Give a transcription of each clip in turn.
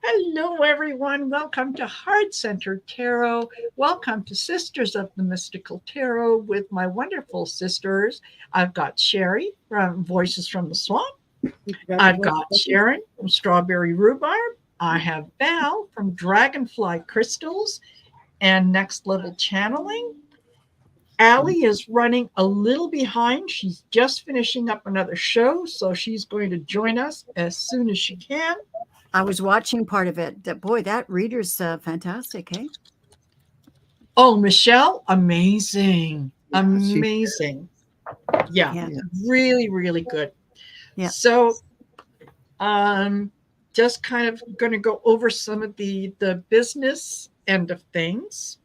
Hello, everyone. Welcome to Heart-Centered Tarot. Welcome to Sisters of the Mystical Tarot with my wonderful sisters. I've got Shari from Voices from the Swamp. I've got Sharon from Strawberry Rhubarb. I have Val from Dragonfly Crystals and Next Level Channeling. Aley is running a little behind. She's just finishing up another show, so she's going to join us as soon as she can. I was watching part of it. Boy, that reader's fantastic, hey? Oh, Michelle, amazing. Amazing. Yeah. Really, really good. Yeah. So just kind of going to go over some of the business end of things.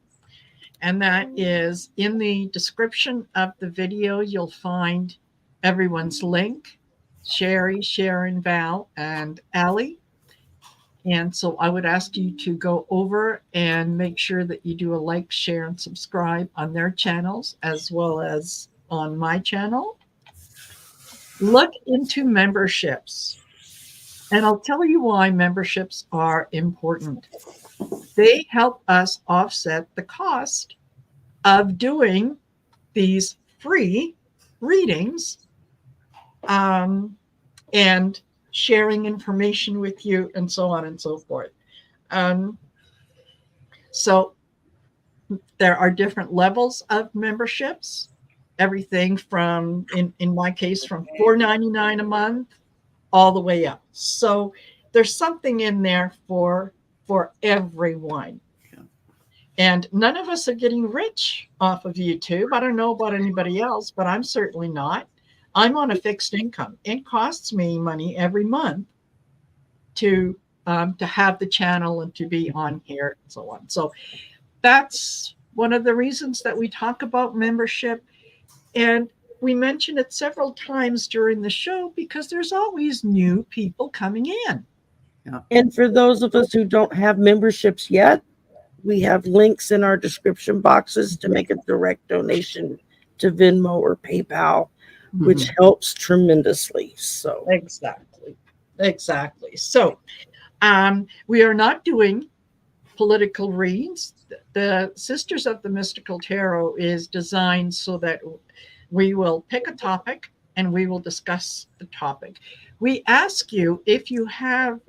And that is in the description of the video, you'll find everyone's link, Shari, Sharon, Val, and Aley. And so I would ask you to go over and make sure that you do a like, share, and subscribe on their channels as well as on my channel. Look into memberships. And I'll tell you why memberships are important. They help us offset the cost of doing these free readings and sharing information with you and so on and so forth. So there are different levels of memberships, everything from, in my case, from $4.99 a month all the way up. So there's something in there for everyone. And none of us are getting rich off of YouTube. I don't know about anybody else, but I'm certainly not. I'm on a fixed income. It costs me money every month to have the channel and to be on here and so on. So that's one of the reasons that we talk about membership. And we mention it several times during the show because there's always new people coming in. Yeah. And for those of us who don't have memberships yet, we have links in our description boxes to make a direct donation to Venmo or PayPal, which helps tremendously. So exactly. So we are not doing political reads. The Sisters of the Mystical Tarot is designed so that we will pick a topic and we will discuss the topic. We ask you if you have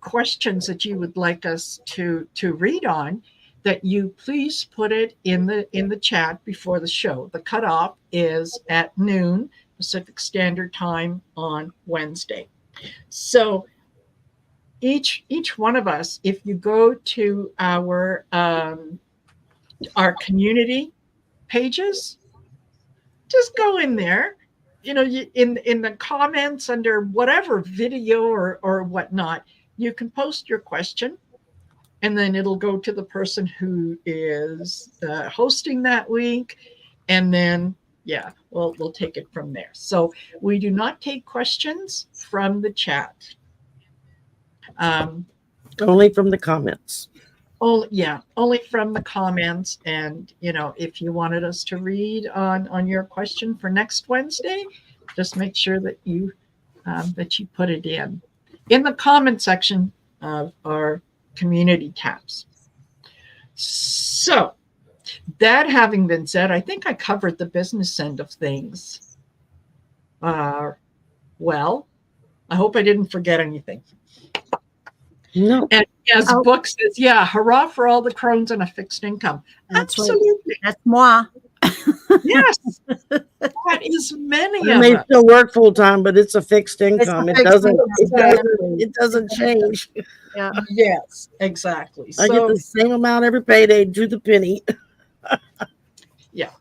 questions that you would like us to read on, that you please put it in the chat before the show. The cutoff is at noon Pacific Standard Time on Wednesday. So each one of us, if you go to our community pages, just go in there. In the comments under whatever video or whatnot, you can post your question, and then it'll go to the person who is hosting that week, and then we'll take it from there. So we do not take questions from the chat. Only from the comments. Only from the comments. And if you wanted us to read on your question for next Wednesday, just make sure that you put it in the comment section of our community tabs. So that having been said, I think I covered the business end of things. Well, I hope I didn't forget anything. No. And as Book says, hurrah for all the crones and a fixed income. That's absolutely. Right. That's moi. Yes, that is many you of may us. still work full time, but it's a fixed income. It doesn't change. Yeah. Yes, exactly. I get the same amount every payday to the penny. Yeah,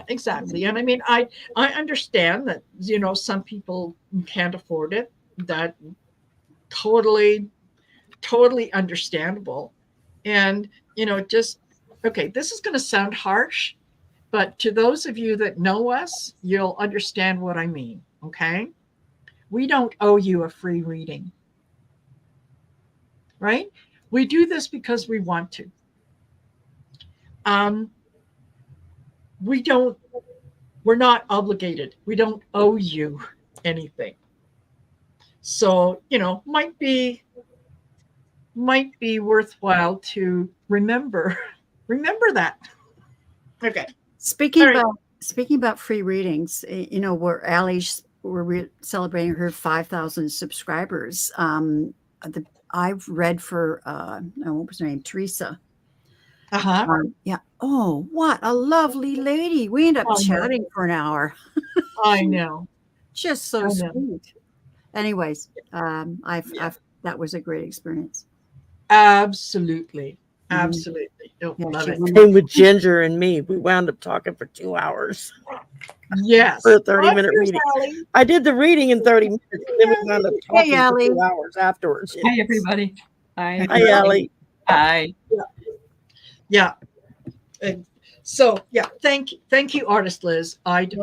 exactly. And I mean, I understand that some people can't afford it. That totally understandable. And this is going to sound harsh, but to those of you that know us, you'll understand what I mean. Okay, we don't owe you a free reading, right? We do this because we want to. We're not obligated. We don't owe you anything. So, might be might be worthwhile to remember that. Okay. Speaking All right. about speaking about free readings, where Aley's we're celebrating her 5,000 subscribers. I've read for what was her name, Teresa. Uh-huh. Yeah. Oh, what a lovely lady! We end up I know. chatting for an hour. I know. Just so I know. sweet. Anyways, Yeah. that was a great experience. Absolutely. Mhm. Absolutely. Don't Yeah, love she it. went- Same with Ginger and me. We wound up talking for 2 hours Yes. for a 30-minute Here's reading. Aley. I did the reading in 30 minutes, and then we wound up Hey, talking for Aley. 2 hours afterwards. Hi, everybody. Hi. Hi, Aley. Hi. Yeah. And so yeah, thank you, Artist Liz. I Yes,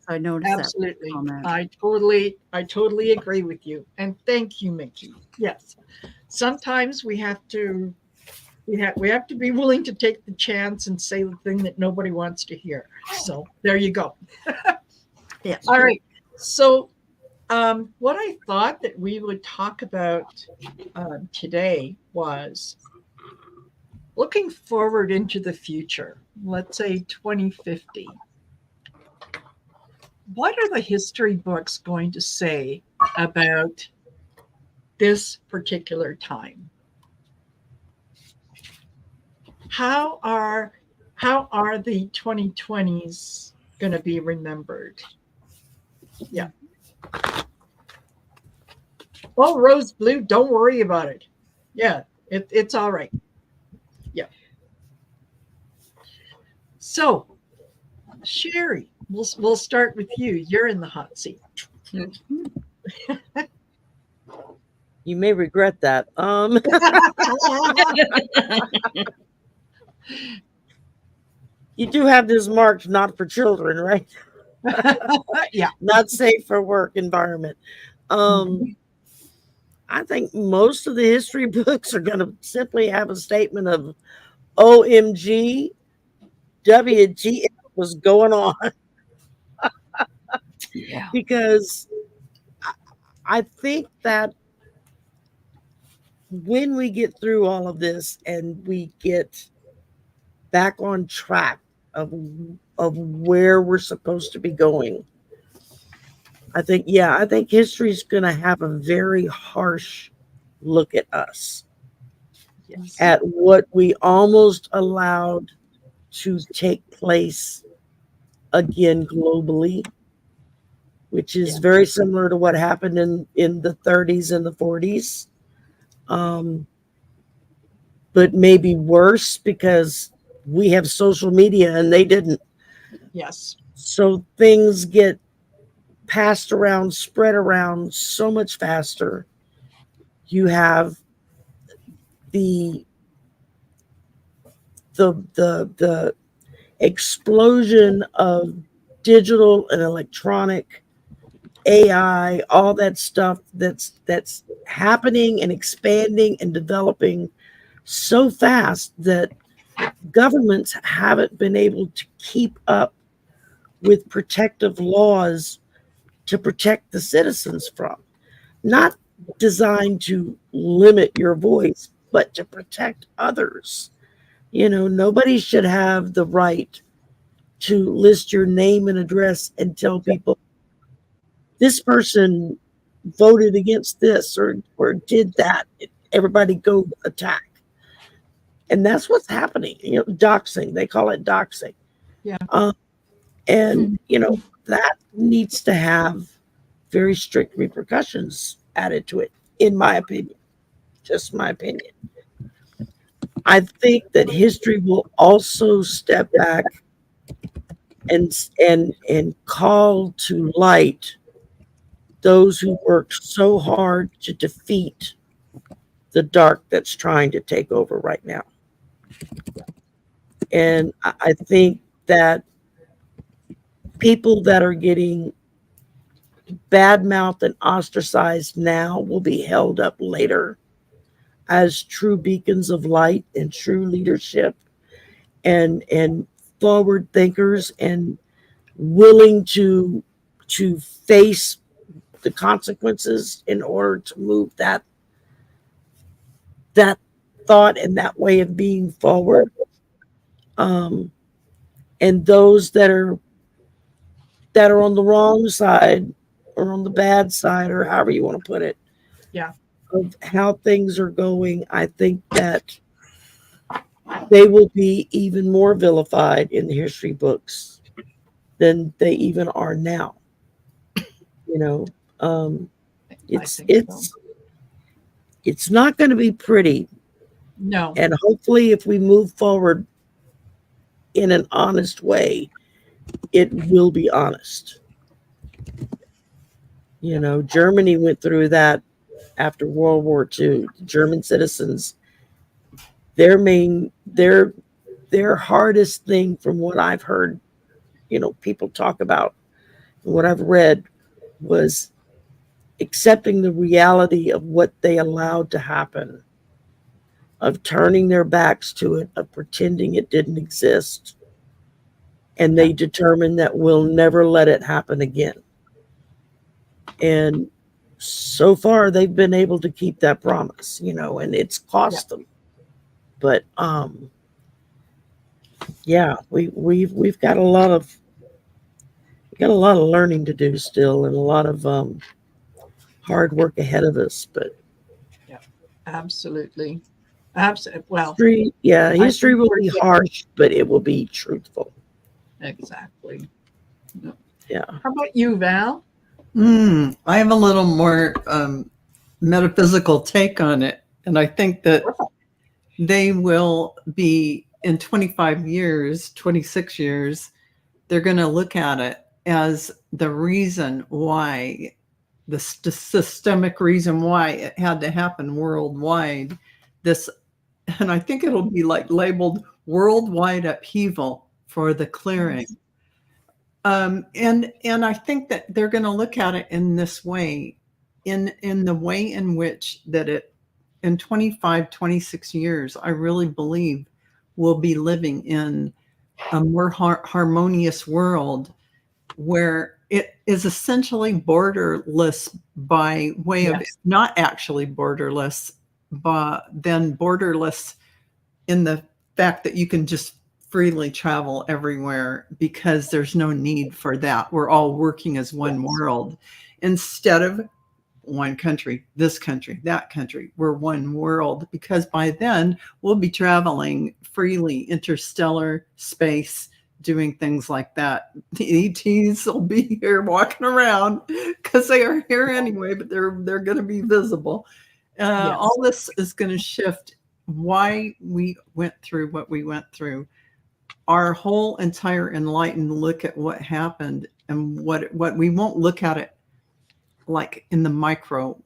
I noticed absolutely, that comment. I totally agree with you. And thank you, Mickey. Yes. Sometimes we have to be willing to take the chance and say the thing that nobody wants to hear. So there you go. Yes. All right. So what I thought that we would talk about today was looking forward into the future, let's say 2050. What are the history books going to say about this particular time? How are the 2020s going to be remembered? Yeah. Oh, rose blue, don't worry about it. Yeah, it's all right. Yeah. So, Shari, we'll start with you. You're in the hot seat. You may regret that. You do have this marked not for children, right? Yeah. Not safe for work environment. I think most of the history books are going to simply have a statement of OMG, WTF was going on. Yeah. Because I think that when we get through all of this and we get back on track of where we're supposed to be going, I think history is going to have a very harsh look at us, Yes. at what we almost allowed to take place again globally, which is very similar to what happened in the 30s and the 40s. But maybe worse because we have social media and they didn't. Yes. So things get passed around, spread around so much faster. You have the explosion of digital and electronic AI, all that stuff that's happening and expanding and developing so fast that governments haven't been able to keep up with protective laws to protect the citizens from. Not designed to limit your voice, but to protect others. Nobody should have the right to list your name and address and tell people this person voted against this or did that. Everybody go attack. And that's what's happening. Doxing, they call it doxing. Yeah. And that needs to have very strict repercussions added to it, in my opinion. Just my opinion. I think that history will also step back and call to light those who worked so hard to defeat the dark that's trying to take over right now. And I think that people that are getting badmouthed and ostracized now will be held up later as true beacons of light and true leadership and forward thinkers and willing to face the consequences in order to move that that thought and that way of being forward. And those that are on the wrong side or on the bad side, or however you want to put it, of how things are going, I think that they will be even more vilified in the history books than they even are now. You know, it's not going to be pretty. No. And hopefully, if we move forward in an honest way, it will be honest. You know, Germany went through that after World War II. German citizens, their hardest thing, from what I've heard, you know, people talk about, and what I've read, was accepting the reality of what they allowed to happen, of turning their backs to it, of pretending it didn't exist. And they determined that we'll never let it happen again. And so far they've been able to keep that promise, you know, and it's cost them. But we've got a lot of learning to do still, and a lot of hard work ahead of us. But absolutely. Well, history will be harsh, but it will be truthful. Exactly. Yeah. How about you, Val? I have a little more metaphysical take on it. And I think that they will be, in 25 years, 26 years, they're going to look at it as the reason why, the systemic reason why it had to happen worldwide. And I think it'll be like labeled worldwide upheaval for the clearing. And I think that they're going to look at it in this way, in the way in which that it, in 25, 26 years, I really believe we'll be living in a more harmonious world where it is essentially borderless by way of, not actually borderless, but then borderless in the fact that you can just freely travel everywhere, because there's no need for that. We're all working as one world instead of one country, this country, that country. We're one world, because by then we'll be traveling freely, interstellar space, doing things like that. The ETs will be here walking around, because they are here anyway, but they're going to be visible. All this is going to shift why we went through what we went through. Our whole entire enlightened look at what happened, and what we won't look at it like in the micro.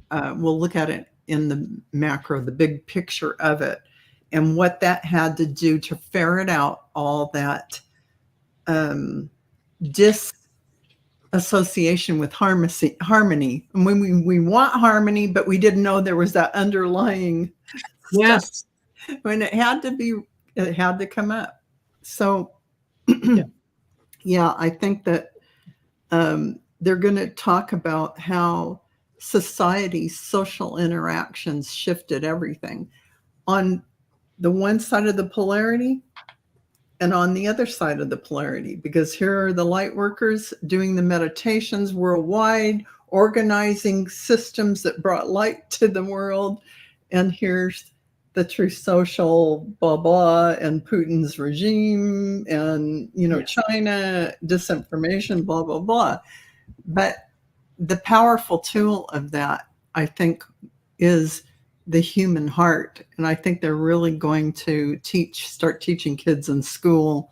We'll look at it in the macro, the big picture of it, and what that had to do to ferret out all that disassociation with harmony. And when we want harmony, but we didn't know there was that underlying stuff. When it had to come up. So I think that they're going to talk about how society's social interactions shifted everything on the one side of the polarity and on the other side of the polarity, because here are the light workers doing the meditations worldwide, organizing systems that brought light to the world. And here's the true social blah, blah, and Putin's regime, and, China, disinformation, blah, blah, blah. But the powerful tool of that, I think, is the human heart. And I think they're really going to start teaching kids in school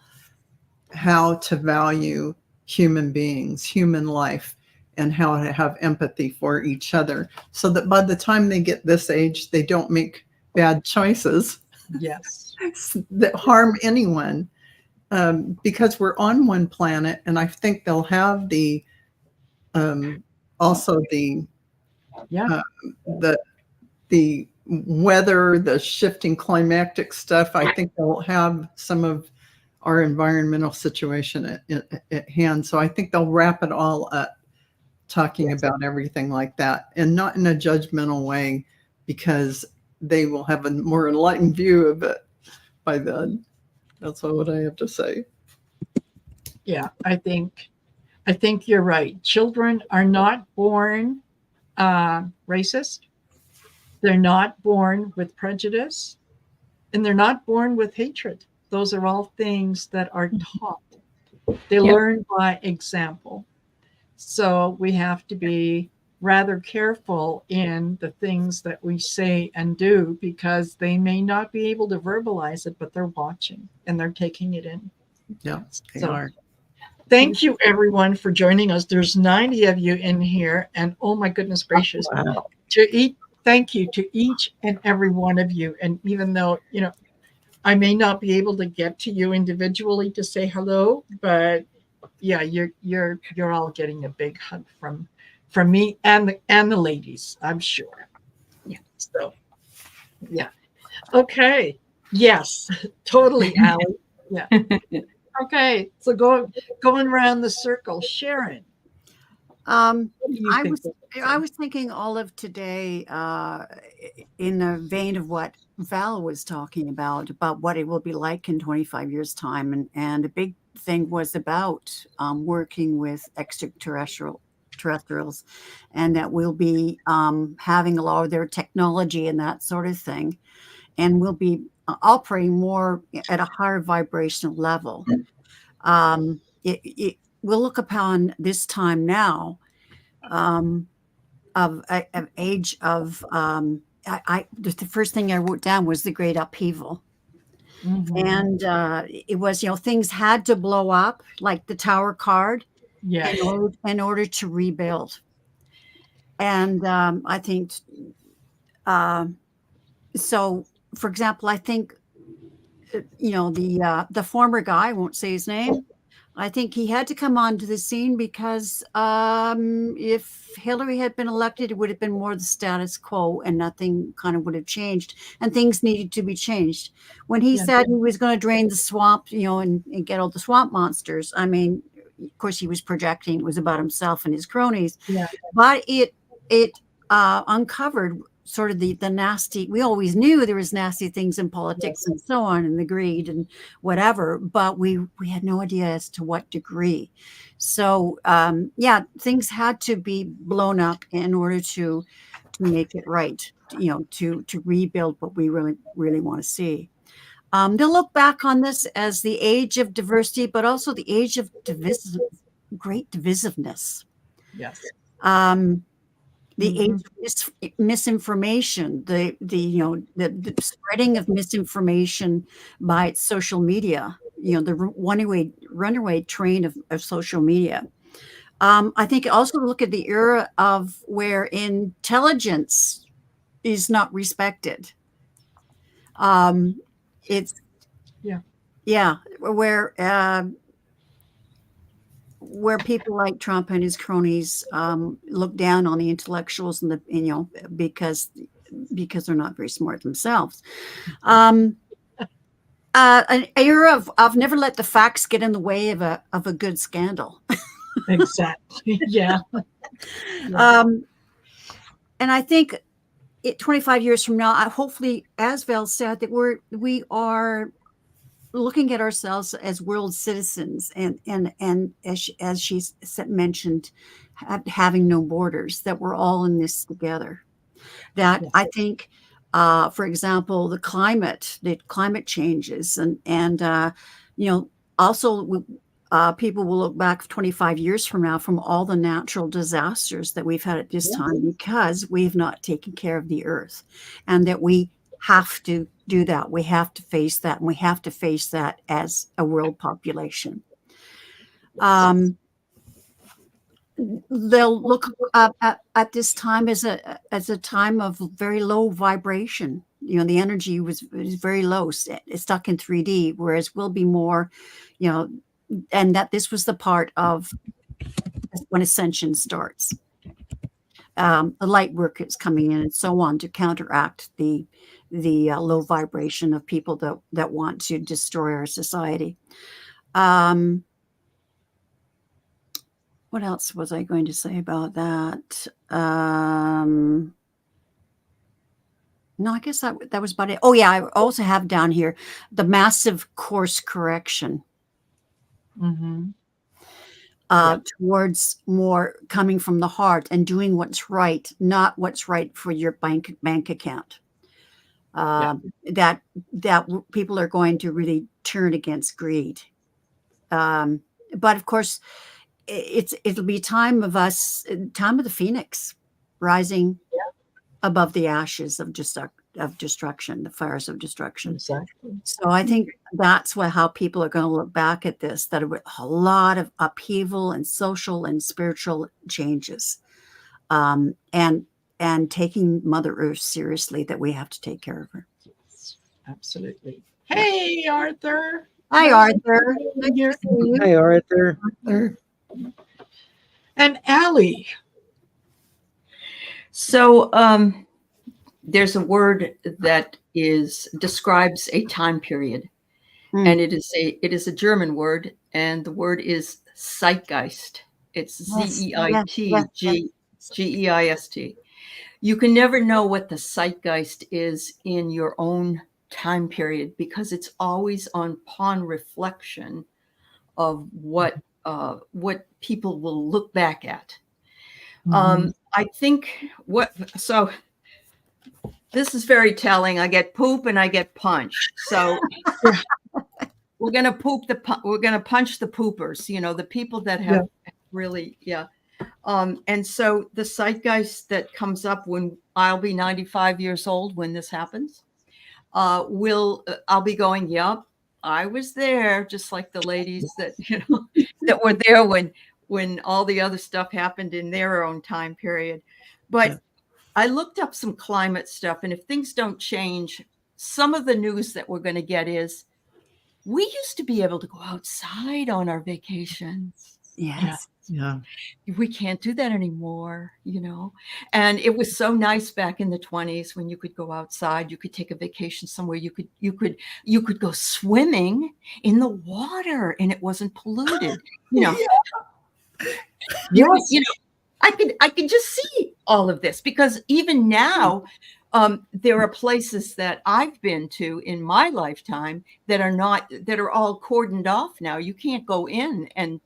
how to value human beings, human life, and how to have empathy for each other, so that by the time they get this age, they don't make bad choices that harm anyone, because we're on one planet. And I think they'll have the also the weather, the shifting climatic stuff. I think they'll have some of our environmental situation at hand. So I think they'll wrap it all up, talking about everything like that, and not in a judgmental way, because they will have a more enlightened view of it by then. That's all what I have to say. Yeah, I think you're right. Children are not born racist. They're not born with prejudice, and they're not born with hatred. Those are all things that are taught. They learn by example. So we have to be rather careful in the things that we say and do, because they may not be able to verbalize it, but they're watching and they're taking it in. Yeah, they So, are. thank you, everyone, for joining us. There's 90 of you in here, and oh my goodness gracious, Wow. thank you to each and every one of you. And even though, I may not be able to get to you individually to say hello, but yeah, you're all getting a big hug from me and the ladies, I'm sure. Yeah. So yeah. Okay. Yes, totally, Aley. Yeah. Okay. So going around the circle, Sharon. What do you I think? was thinking all of today in the vein of what Val was talking about what it will be like in 25 years' time. And a big thing was about working with terrestrials, and that we'll be having a lot of their technology and that sort of thing. And we'll be operating more at a higher vibrational level. We'll look upon this time now of age of the first thing I wrote down was the great upheaval. Mhm. And it was, things had to blow up, like the Tower card, Yes. in order to rebuild. And I think so. For example, I think the former guy, I won't say his name. I think he had to come onto the scene because if Hillary had been elected, it would have been more the status quo, and nothing kind of would have changed, and things needed to be changed. When he said he was going to drain the swamp, and get all the swamp monsters, I mean, of course, he was projecting. It was about himself and his cronies. Yeah. But it uncovered sort of the nasty. We always knew there was nasty things in politics and so on, and the greed and whatever, but we had no idea as to what degree. So things had to be blown up in order to make it right, to rebuild what we really, really want to see. They'll look back on this as the age of diversity, but also the age of great divisiveness. Yes. The age of misinformation, the spreading of misinformation by social media, the runaway train of social media. I think also look at the era of where intelligence is not respected. It's where people like Trump and his cronies look down on the intellectuals and because they're not very smart themselves. An era of never let the facts get in the way of a good scandal. Exactly. Yeah. And I think 25 years from now, hopefully, as Val said, that we are looking at ourselves as world citizens, and as she mentioned, having no borders, that we're all in this together. That I think, for example, the climate changes, and also people will look back 25 years from now from all the natural disasters that we've had at this time, because we've not taken care of the earth, and that we have to do that. We have to face that, and we have to face that as a world population. They'll look at this time as a time of very low vibration. The energy was very low, it's stuck in 3D, whereas we'll be more, and that this was the part of when ascension starts. The light work is coming in and so on to counteract the low vibration of people that want to destroy our society. What else was I going to say about that? No, I guess that was about it. Oh yeah, I also have down here the massive course correction Mm-hmm. towards more coming from the heart and doing what's right, not what's right for your bank account. That people are going to really turn against greed. But of course, it'll be time of the phoenix rising above the ashes of destruction, the fires of destruction. Exactly. So I think that's how people are going to look back at this, that a lot of upheaval and social and spiritual changes, and taking Mother Earth seriously, that we have to take care of her. Yes, absolutely. Hey, Arthur. Hi, Arthur. Here. Hi, Arthur. And Aley. So there's a word that describes a time period, and it is a German word, and the word is Zeitgeist. It's Zeitgeist. You can never know what the zeitgeist is in your own time period, because it's always upon reflection of what people will look back at. I think so this is very telling. I get poop and I get punched. So we're gonna punch the poopers, the people that have really, and so the zeitgeist that comes up when I'll be 95 years old when this happens, I'll be going, yep, I was there, just like the ladies that that were there when all the other stuff happened in their own time period. But I looked up some climate stuff, and if things don't change, some of the news that we're going to get is, we used to be able to go outside on our vacations. Yes. Yeah. We can't do that anymore, and it was so nice back in the 1920s when you could go outside, you could take a vacation somewhere, you could go swimming in the water and it wasn't polluted. I could just see all of this, because even now there are places that I've been to in my lifetime that are all cordoned off now. You can't go in, and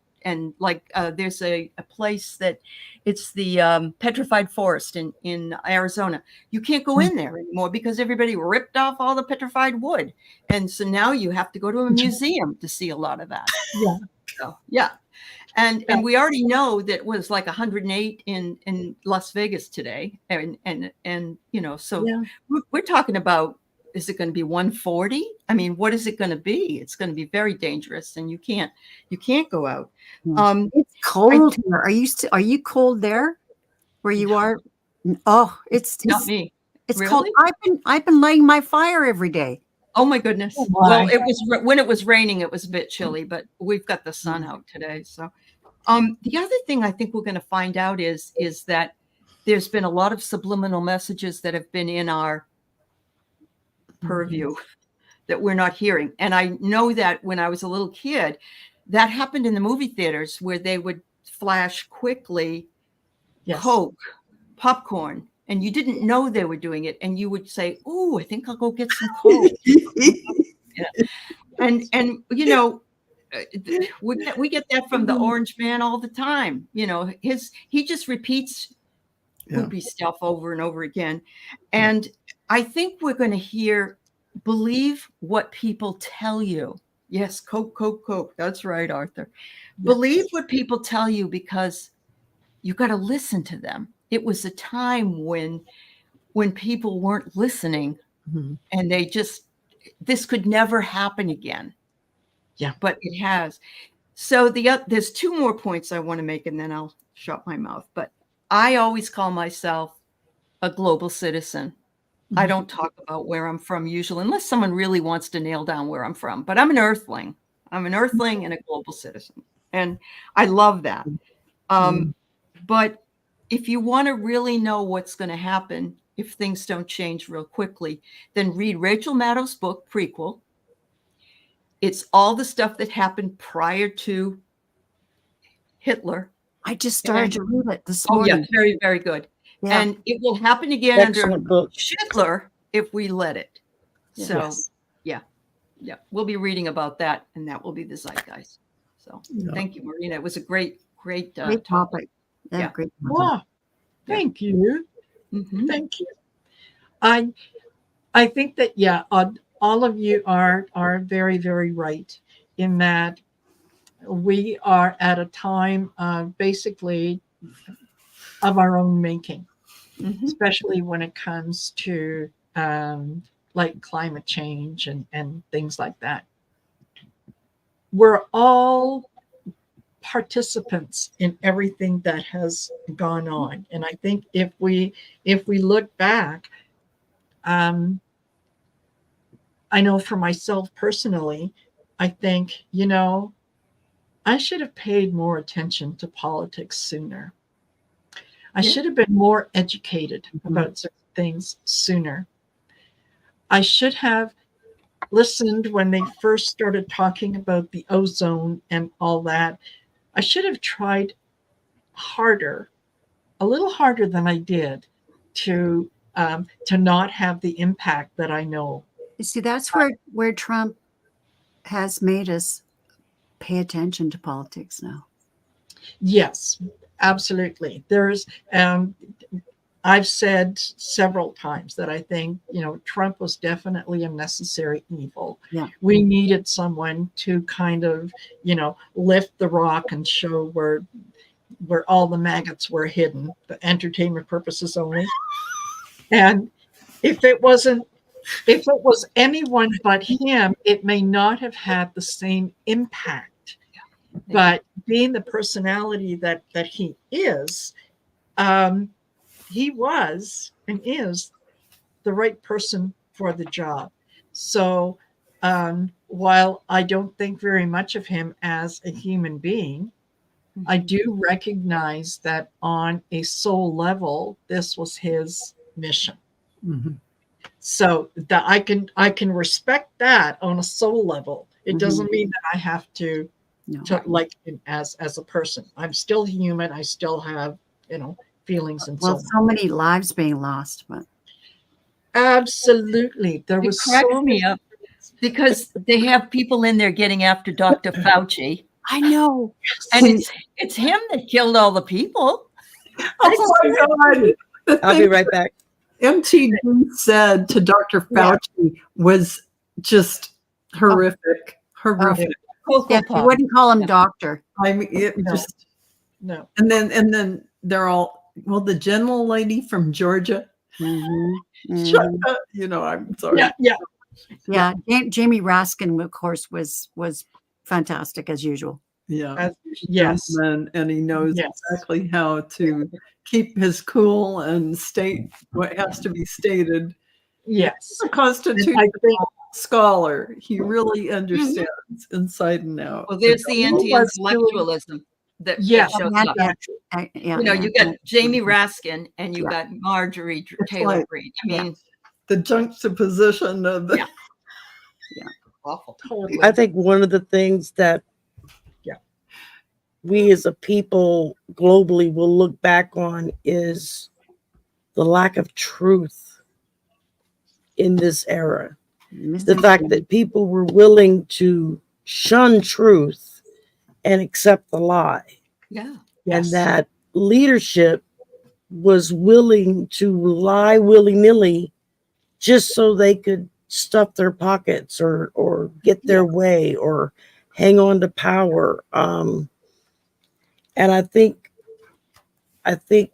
like there's a place that it's the petrified forest in Arizona. You can't go in there anymore because everybody ripped off all the petrified wood. And so now you have to go to a museum to see a lot of that. Yeah. So, yeah. And we already know that it was like 108 in Las Vegas today. And so we're talking about, is it going to be 140? I mean, what is it going to be? It's going to be very dangerous, and you can't go out. It's cold here. Are you cold there where you are? Oh, it's not me. It's really? cold. I've been lighting my fire every day. Oh my goodness. Oh my. Well, when it was raining, it was a bit chilly, but we've got the sun out today. So the other thing I think we're going to find out is that there's been a lot of subliminal messages that have been in our purview that we're not hearing. And I know that when I was a little kid, that happened in the movie theaters, where they would flash quickly Coke, popcorn, and you didn't know they were doing it. And you would say, "Ooh, I think I'll go get some Coke." And we get that from the Orange Man all the time. He just repeats poopy stuff over and over again. And I think we're going to believe what people tell you. Yes, Coke, Coke, Coke. That's right, Arthur. Yes. Believe what people tell you, because you got to listen to them. It was a time when people weren't listening, and this could never happen again. Yeah, but it has. So there's two more points I want to make, and then I'll shut my mouth. But I always call myself a global citizen. I don't talk about where I'm from usually, unless someone really wants to nail down where I'm from. But I'm an earthling. I'm an earthling and a global citizen. And I love that. But if you want to really know what's going to happen if things don't change real quickly, then read Rachel Maddow's book, Prequel. It's all the stuff that happened prior to Hitler. I just started to read it this morning. Oh, yeah, very, very good. Yeah. And it will happen again under Hitler, if we let it. So Yes. yeah, we'll be reading about that, and that will be the zeitgeist. So thank you, Marina. It was a great Great topic. topic. Yeah, Yeah. great. Wow. Thank you. Mhm. Thank you. I think that all of you are very, very right in that we are at a time basically of our own making, Mhm. especially when it comes to like climate change and things like that. We're all participants in everything that has gone on, and I think if we look back, I know for myself personally, I think I should have paid more attention to politics sooner. I Yeah. should have been more educated Mhm. about certain things sooner. I should have listened when they first started talking about the ozone and all that. I should have tried harder, a little harder than I did, to not have the impact that I know. You see, that's where Trump has made us pay attention to politics now. Yes, absolutely. I've said several times that I think, Trump was definitely a necessary evil. Yeah. We needed someone to kind of, lift the rock and show where all the maggots were hidden, for entertainment purposes only. And if it was anyone but him, it may not have had the same impact. But being the personality that he is, he was and is the right person for the job. So while I don't think very much of him as a human being, I do recognize that on a soul level, this was his mission. Mhm. So that I can respect that on a soul level. It doesn't mean that I have to like him as a person. I'm still human. I still have feelings and so on. So many lives being lost, but Absolutely, there It was cracks so me many. up because they have people in there getting after Dr. Fauci, I know. and it's him that killed all the people. Oh my God. I'll be right back. MTD said to Dr. Fauci was just horrific. Horrific. Cocoa Yeah, you Puff. wouldn't call him doctor. I mean, it No. just, No, and then they're all, well, the general lady from Georgia, shut up. I'm sorry. yeah. Jamie Raskin, of course, was fantastic as usual. Yeah. Yes, Gentleman, and he knows Yes. exactly how to keep his cool and state what has to be stated. yes. A constitutional I think scholar. He really understands inside and out. Well, there's the He was anti-intellectualism that Yes. shows up. You got Jamie Raskin and you got Marjorie Taylor right. Greene. I mean, The juxtaposition of the awful. totally. I think one of the things that we as a people globally will look back on is the lack of truth in this era. The fact that people were willing to shun truth and accept the lie. Yeah. Yes. And that leadership was willing to lie willy-nilly just so they could stuff their pockets or get their way or hang on to power. And I think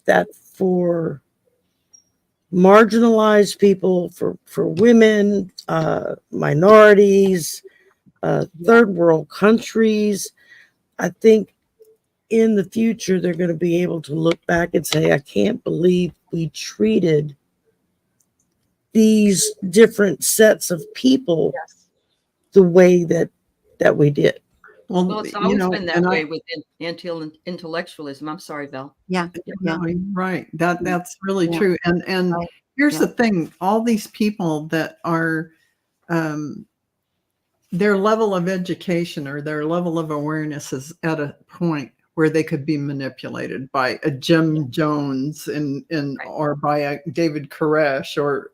that for marginalized people, for women, minorities, third world countries, I think in the future they're going to be able to look back and say, I can't believe we treated these different sets of people the way that we did. Well, it's always been that way with anti-intellectualism. I'm sorry, Val. Yeah. No, you're right. That's really true. And here's the thing: all these people that are, their level of education or their level of awareness is at a point where they could be manipulated by a Jim Jones or by a David Koresh or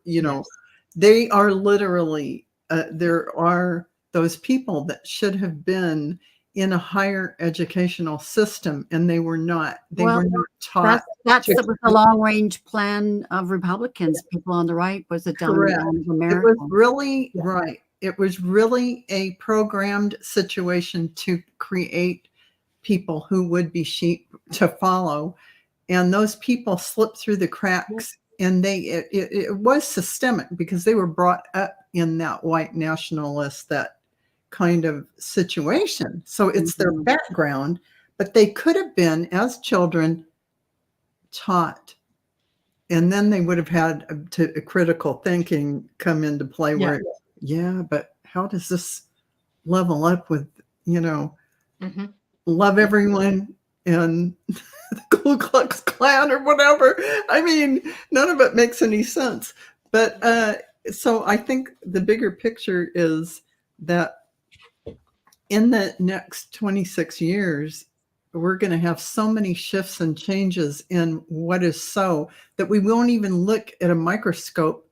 They are literally, there are those people that should have been in a higher educational system, and they were not. They Well, were not taught. That's the long range plan of Republicans. People on the right was the dumbing down of It America. was really right. It was really a programmed situation to create people who would be sheep to follow, and those people slipped through the cracks. And it was systemic because they were brought up in that white nationalist, that kind of situation. So it's their background, but they could have been, as children, taught. And then they would have had a critical thinking come into play where, but how does this level up with, love everyone and the Ku Klux Klan or whatever? I mean, none of it makes any sense. But so I think the bigger picture is that in the next 26 years, we're going to have so many shifts and changes in what is so that we won't even look at a microscope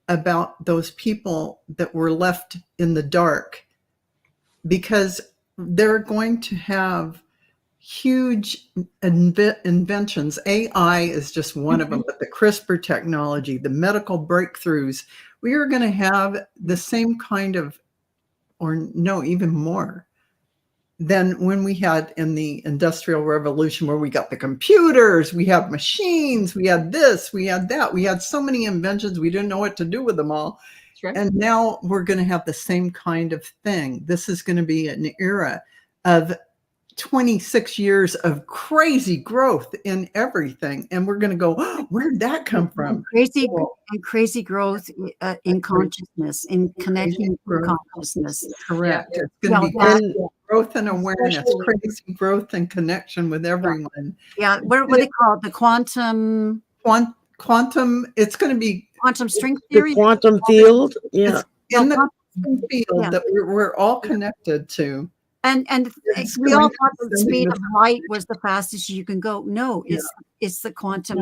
about those people that were left in the dark, because they're going to have huge inventions. AI is just one of them, but the CRISPR technology, the medical breakthroughs, we are going to have the same kind of, or no, even more than when we had in the Industrial Revolution, where we got the computers, we have machines, we had this, we had that, we had so many inventions, we didn't know what to do with them all. Right. And now we're going to have the same kind of thing. This is going to be an era of 26 years of crazy growth in everything. And we're going to go, oh, where'd that come from? Crazy growth in consciousness, in connecting with consciousness. Correct. It's going to be growth and awareness, crazy growth and connection with everyone. Yeah. What do they call it? The quantum. Quantum. It's going to be quantum string theory. The quantum field. Yeah. In the quantum field that we're all connected to. And we all thought the speed of light was the fastest you can go. No, it's the quantum,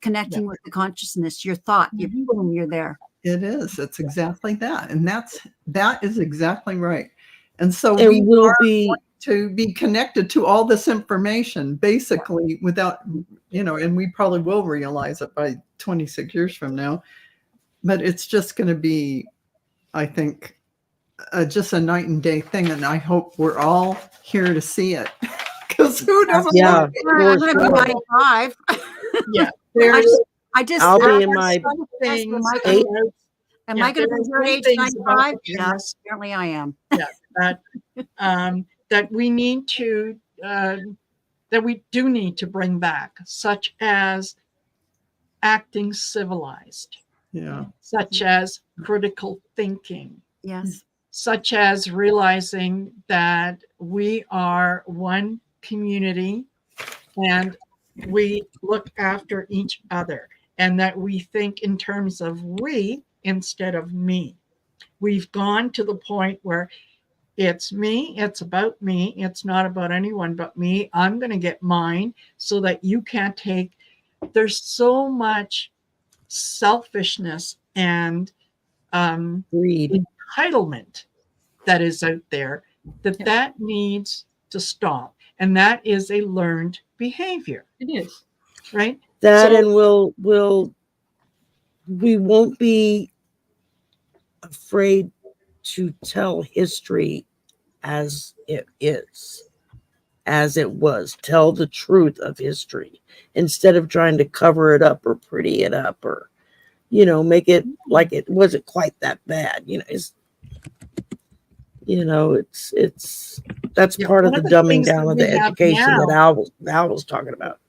connecting with the consciousness, your thought, you're there. It is. It's exactly that. And that is exactly right. And so we will be to be connected to all this information, basically, without, and we probably will realize it by 26 years from now. But it's just going to be, I think, just a night and day thing, and I hope we're all here to see it. Because who doesn't? Yeah, I'm going to be 95. Yeah, I'll be in my things. Am I going to be your age 95? Yes, apparently I am. Yeah, that we need to that we do need to bring back, such as acting civilized. Yeah. Such as critical thinking. Yes. Such as realizing that we are one community and we look after each other, and that we think in terms of we instead of me. We've gone to the point where it's me, it's about me, it's not about anyone but me. I'm going to get mine so that you can't take. There's so much selfishness and greed, entitlement that is out there that needs to stop, and that is a learned behavior. It is, right? That so, and we won't be afraid to tell history as it is, as it was. Tell the truth of history instead of trying to cover it up or pretty it up or make it like it wasn't quite that bad. It's that's part of the dumbing down of the education that Al was talking about.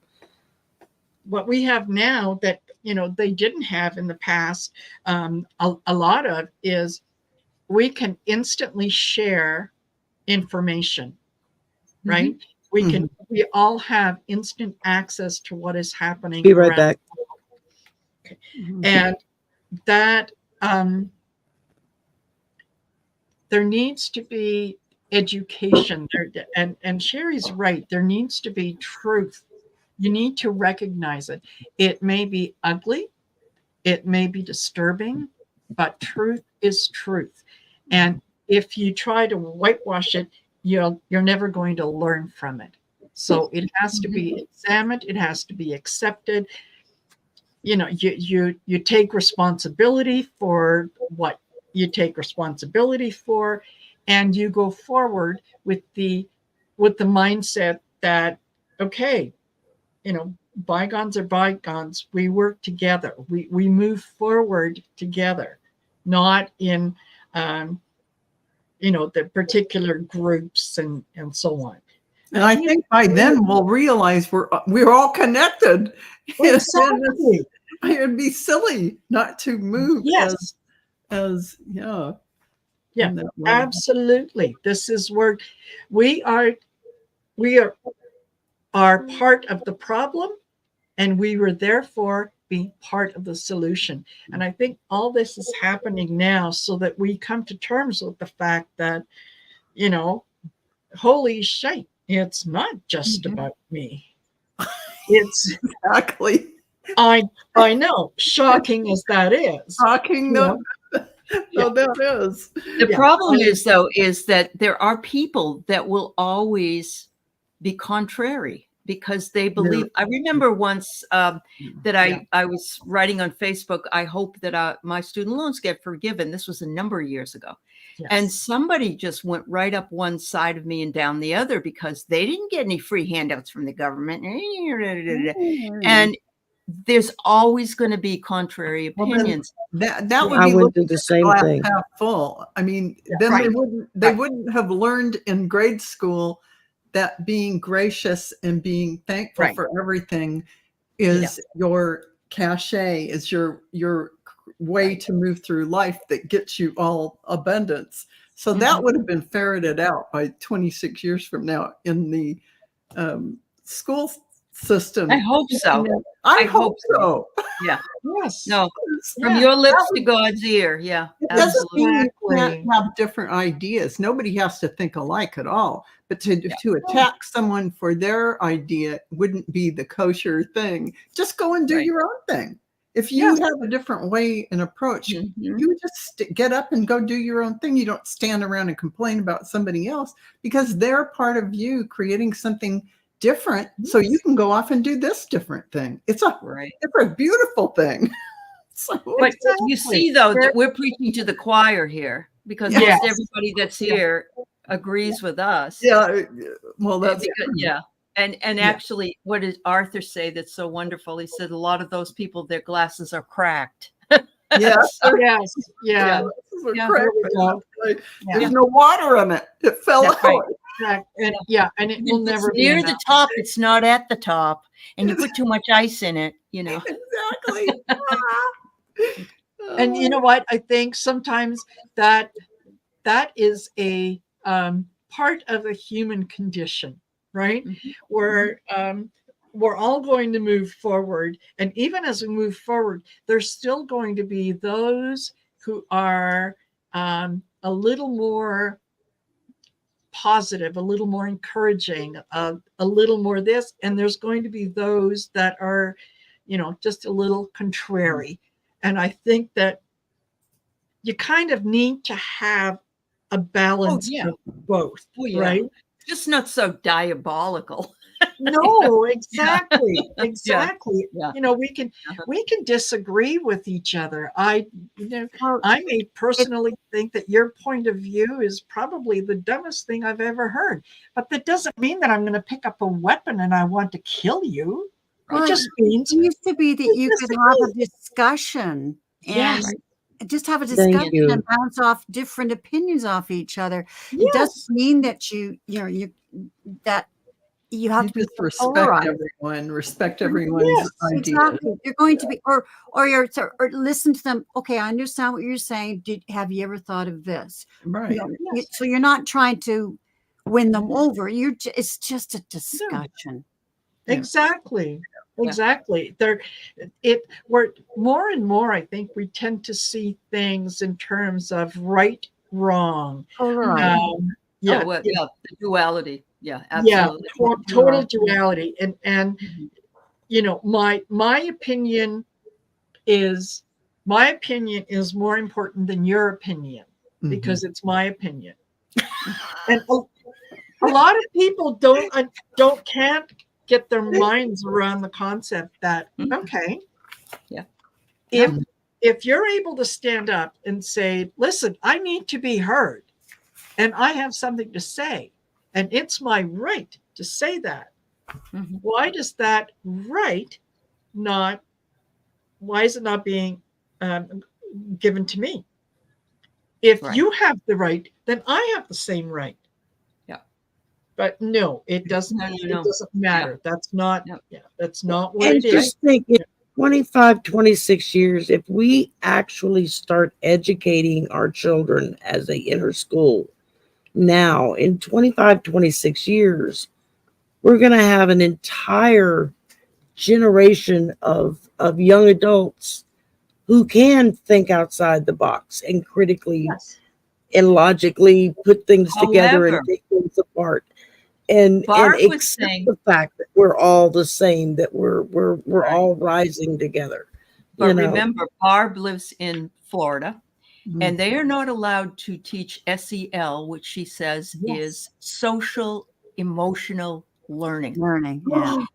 What we have now that they didn't have in the past, a lot of is we can instantly share information, right? We all have instant access to what is happening. Be right back. Okay. And that there needs to be education there, and Sherry's right. There needs to be truth. You need to recognize it. It may be ugly, it may be disturbing, but truth is truth. And if you try to whitewash it, you're never going to learn from it. So it has to be examined, it has to be accepted. You take responsibility for what you take responsibility for, and you go forward with the mindset that, okay, bygones are bygones. We work together. We move forward together, not in the particular groups and so on. And I think by then we'll realize we're all connected. Exactly. It'd be silly not to move. Yes. As yeah. Yeah, absolutely. This is where we are part of the problem, and we were therefore be part of the solution. And I think all this is happening now so that we come to terms with the fact that, holy shit, it's not just about me. It's exactly. I know, shocking as that is. Shocking, no, that is. The problem is that there are people that will always be contrary because they believe. I remember once that I was writing on Facebook, I hope that my student loans get forgiven. This was a number of years ago. Yes. And somebody just went right up one side of me and down the other because they didn't get any free handouts from the government. And there's always going to be contrary opinions. That would I be would do the same thing. Half full. I mean, then they wouldn't have learned in grade school that being gracious and being thankful for everything is your cachet, is your way to move through life that gets you all abundance. So that would have been ferreted out by 26 years from now in the school system. I hope so. I hope so. Yeah. Yes. No. From your lips to God's ear. Yeah. It doesn't mean you can't have different ideas. Nobody has to think alike at all. But to attack someone for their idea wouldn't be the kosher thing. Just go and do your own thing. If you have a different way and approach, you just get up and go do your own thing. You don't stand around and complain about somebody else because they're part of you creating something different. So you can go off and do this different thing. It's a beautiful thing. But you see, though, that we're preaching to the choir here because most everybody that's here agrees with us. Yeah. Well, that's good. And actually, what did Arthur say that's so wonderful? He said a lot of those people, their glasses are cracked. Yes. Yes. Yeah. There's no water in it. It fell out. Right. And and it will never be near the top. It's not at the top, and you put too much ice in it. Exactly. And you know what? I think sometimes that is a part of the human condition, right? Where we're all going to move forward, and even as we move forward, there's still going to be those who are a little more positive, a little more encouraging, a little more this, and there's going to be those that are, just a little contrary. And I think that you kind of need to have a balance of both, right? Just not so diabolical. No, exactly. We can disagree with each other. I may personally think that your point of view is probably the dumbest thing I've ever heard, but that doesn't mean that I'm going to pick up a weapon and I want to kill you. Well, it just means it used to be that you could have a discussion and just have a discussion and bounce off different opinions off each other. It doesn't mean that you have to just respect everyone's ideas. Exactly. You're going to be, or listen to them. Okay, I understand what you're saying. Have you ever thought of this? Right. So you're not trying to win them over. It's just a discussion. Exactly. Exactly. We're more and more, I think we tend to see things in terms of right, wrong. The duality. Yeah, absolutely. Total duality. And my opinion is my opinion is more important than your opinion because it's my opinion. And a lot of people can't get their minds around the concept that, okay, if you're able to stand up and say, listen, I need to be heard and I have something to say and it's my right to say that. Why does that right why is it not being given to me? If you have the right, then I have the same right. Yeah. But no, it doesn't. It doesn't matter. Yeah. That's not. Yeah, that's not what And it is. just think, in 25, 26 years, if we actually start educating our children as they enter school now, in 25, 26 years, we're going to have an entire generation of young adults who can think outside the box and critically and logically put things together and take things apart and accept the fact that we're all the same, that we're all rising together. But remember, Barb lives in Florida, and they are not allowed to teach SEL, which she says is social emotional learning.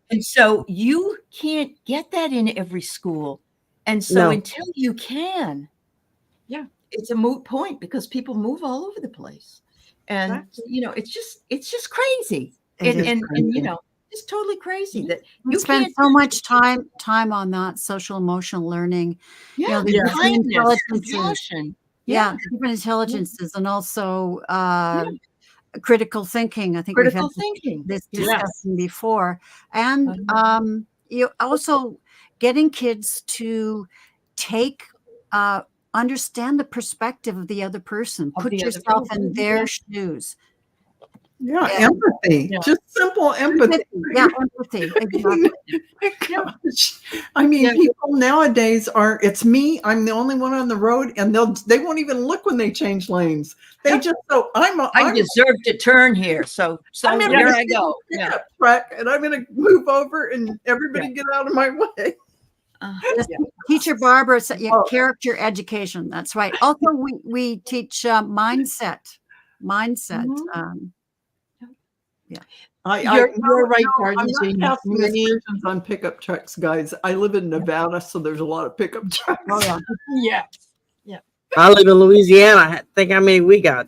And so you can't get that in every school. And so until you can, it's a moot point because people move all over the place. And it's just crazy. And it's totally crazy that you spend so much time on that social emotional learning. The kindness, compassion. Different intelligences and also critical thinking. I think we've had this discussion before. And you also getting kids to understand the perspective of the other person. Put yourself in their shoes. Empathy. Just simple empathy. Empathy. Exactly. Gosh. I mean, people nowadays it's me. I'm the only one on the road, and they won't even look when they change lanes. They just I deserve to turn here, so here I go. Track, and I'm going to move over, and everybody get out of my way. Teacher Barbara said character education. That's right. Also, we teach mindset. You're right, I'm not casting aspersions on pickup trucks, guys. I live in Nevada, so there's a lot of pickup trucks. Yeah. I live in Louisiana. Think how many we got.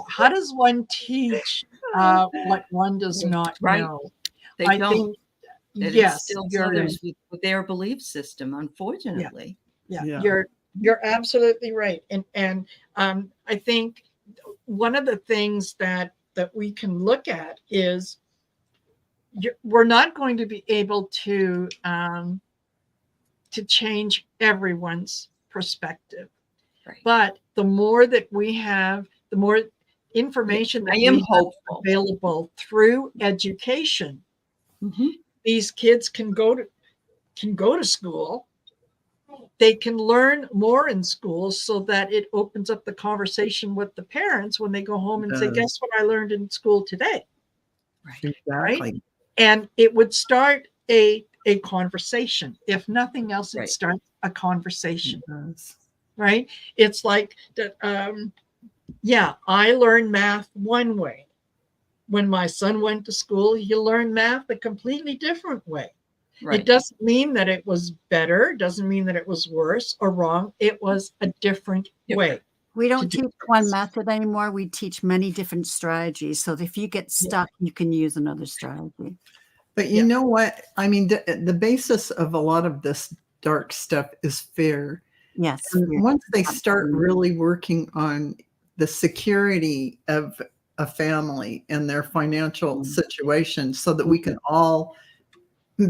How does one teach what one does not know? They don't. It instills others with their belief system, unfortunately. You're absolutely right. And I think one of the things that we can look at is we're not going to be able to change everyone's perspective. But the more that we have, the more information that we have available through education, these kids can go to school. They can learn more in school so that it opens up the conversation with the parents when they go home and say, guess what I learned in school today? Right? And it would start a conversation. If nothing else, it starts a conversation. Right? It's like that. I learned math one way. When my son went to school, he learned math a completely different way. It doesn't mean that it was better, doesn't mean that it was worse or wrong. It was a different way. We don't teach one method anymore. We teach many different strategies. So if you get stuck, you can use another strategy. But you know what? I mean, the basis of a lot of this dark stuff is fear. Yes. And once they start really working on the security of a family and their financial situation so that we can all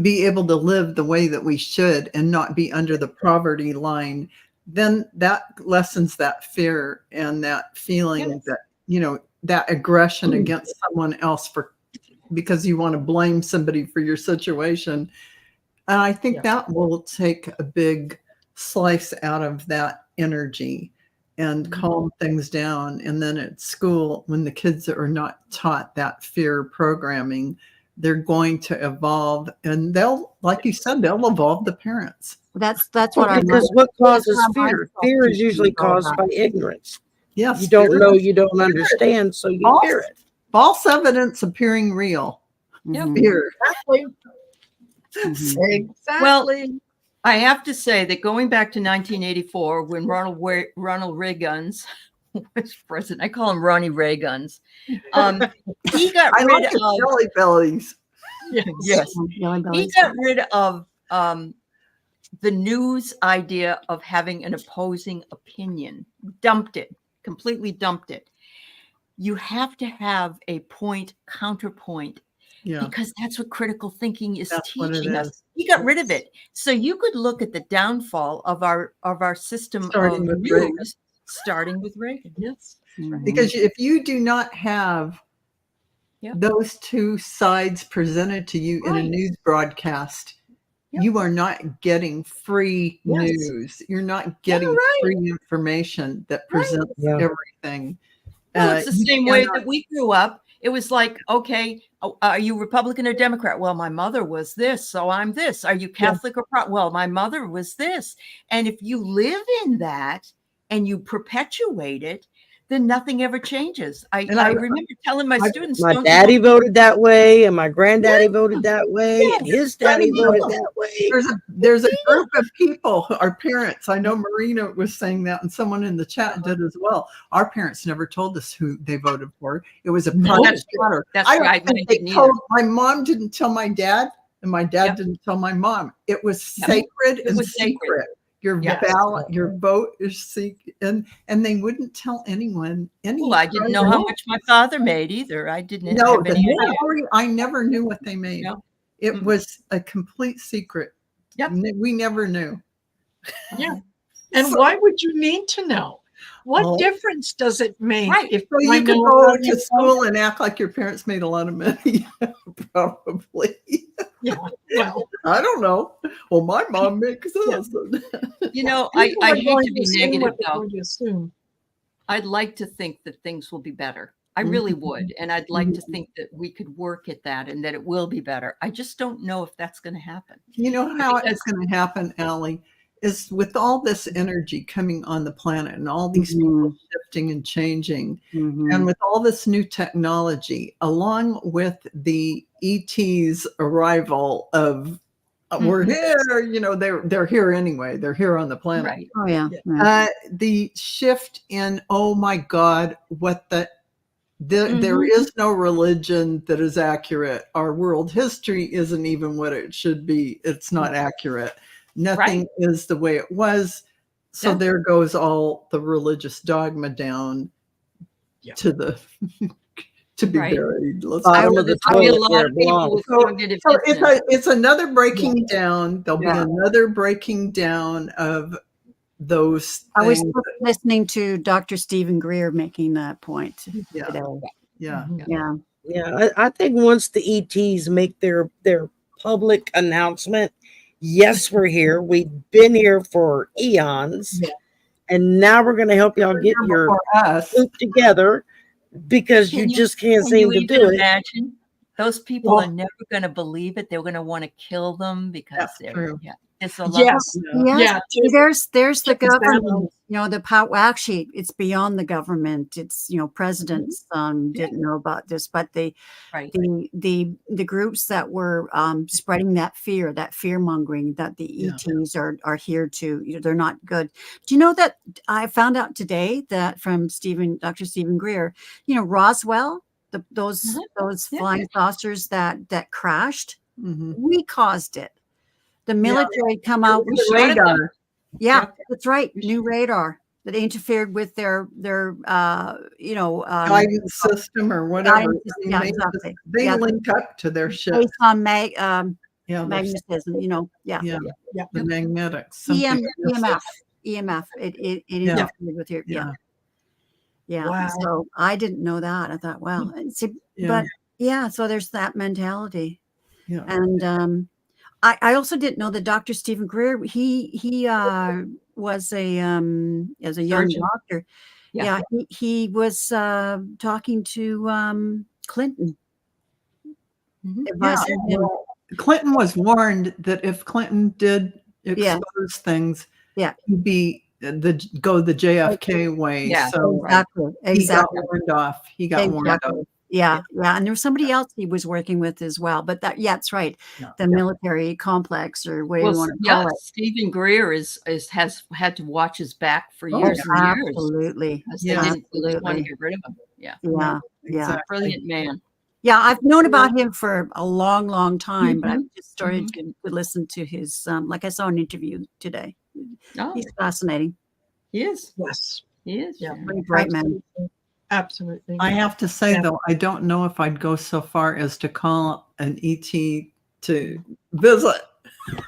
be able to live the way that we should and not be under the poverty line, then that lessens that fear and that feeling that, that aggression against someone else because you want to blame somebody for your situation. And I think that will take a big slice out of that energy and calm things down. And then at school, when the kids are not taught that fear programming, they're going to evolve, and they'll, like you said, they'll evolve the parents. That's what our Because what causes our fear? mind's Fear is teaching usually is all caused about. by ignorance. Yes, You don't fear know, is you don't understand, so you fear it. false evidence appearing real. Mhm. Fear. Exactly. Mhm. Exactly. I have to say that going back to 1984, when Ronald Reagan's was president, I call him Ronnie Reagan's. He got I rid like the of jelly bellies. yes, he got rid of the news idea of having an opposing opinion. Completely dumped it. You have to have a point counterpoint. Yeah, Because that's what critical thinking is that's what it teaching us. is. He got rid of it. So you could look at the downfall of our system Starting of with Reagan. news, starting with Reagan. Yes. Mhm. Because if you do not have Yep. those two sides presented to you in a Right. news broadcast, Yep. you are not getting free Yes. news. You're not getting right. free information that presents Yeah. everything. Well, it's the You same way cannot- that we grew up. It was like, okay, are you Republican or Democrat? Well, my mother was this, so I'm this. Are you Catholic or well, my mother was this. And if you live in that and you perpetuate it, then nothing ever changes. I remember telling my students, My don't daddy you voted that way, and my granddaddy voted that way, and his daddy voted that way. There's a group of people, our parents. I know Marina was saying that, and someone in the chat did as well. Our parents never told us who they voted for. It was a No. private matter. That's I don't right. think Mine they didn't told, my mom didn't tell my dad, and my dad Yep. didn't tell my mom. It was Yep. sacred It and was sacred. secret. Your Yes. ballot, your vote is secret, and they wouldn't tell anyone. Well, I didn't know how much my father made either. I didn't No, have the any idea. salary, I never knew what they made. No. It Mm-mm. was a complete secret. Yep. We never knew. Yeah. And So- why would you need to know? What Oh. difference does it make Right. if So I you could know go how to you school and act like your parents made a lot of money, probably. Yeah. Well, I don't know. Well, my mom makes this. You know, I people are hate going to be assume negative what they're though. going to assume. I'd like to think that things will be better. I really would. And I'd like to think that we could work at that and that it will be better. I just don't know if that's going to happen. You know how Because- it's going to happen, Aley, is with all this energy coming on the planet and all these Mhm. people shifting and changing, Mhm. and with all this new technology, along with the ET's arrival of we're here, you know, they're here anyway. They're here on the planet. Right. Oh yeah. Yeah. Yeah. The shift in, oh my God, what there is no religion that is accurate. Our world history isn't even what it should be. It's not accurate. Nothing is the way it was. So Yeah. there goes all the religious dogma down Yeah. to the to be Right. buried. Let's Bottom go. of the I mean, a toilet lot where of it people belongs. with So- cognitive So dissonance. it's another breaking down. There'll Yeah. be another breaking down of those I was things. listening to Dr. Stephen Greer making that point Yeah. today. Yeah. Yeah. Yeah, I think once the ETs make their public announcement, yes, we're here. We've been here for eons, Yeah. and now we're going to help y'all get your For us, group together because you just can't Can seem you to do even it. imagine? Those people Well- are never going to believe it. They're going to want to kill them because That's they're true. it's a lot. Yes. Yes. Yeah. See, there's the Check his government, balance. you know, the power. Well, actually, it's beyond the government. It's, you know, president's didn't know about this, but Right. the groups that were spreading that fear mongering that the Yeah. ETs are here to, you know, they're not good. Do you know that I found out today that from Dr. Stephen Greer, you know, Roswell, those Yeah. flying saucers that crashed, Mhm. we caused it. The military come out. We The shot it. radar. Yeah, that's right. New radar that interfered with their you know, Guidance system or whatever. guidance I mean, yeah, they exactly. they Yeah, link up to their ship. based on Yeah, their- magnetism, you know, yeah. yeah, Yeah. the magnetics. EMF. It Yeah. interfered with your Yeah. yeah. Wow. So I didn't know that. I thought, well, see, Yeah. but yeah, so there's that mentality. Yeah. And I also didn't know that Dr. Stephen Greer, he was a as a young Surgeon. doctor. Yeah. He was talking to Clinton. advice from him. well, Clinton was warned that if Clinton did expose things, Yeah. he'd be the JFK way. Yeah. So Exactly. he got warned off. He got warned off. Exactly. Yeah. And there was somebody else he was working with as well. But that's right. Yeah. The military complex, or whatever you want to call it. Stephen Greer has had to watch his back for years and years. Absolutely. They didn't want to get rid of him. Yeah. Yeah. Exactly. Brilliant man. Yeah, I've known about him for a long, long time, but I've Mhm. just started to listen to his, like I saw an interview today. Oh, He's fascinating. he is. Yes. He is. Yeah. Pretty bright man. Absolutely. I have to say, though, I don't know if I'd go so far as to call an ET to visit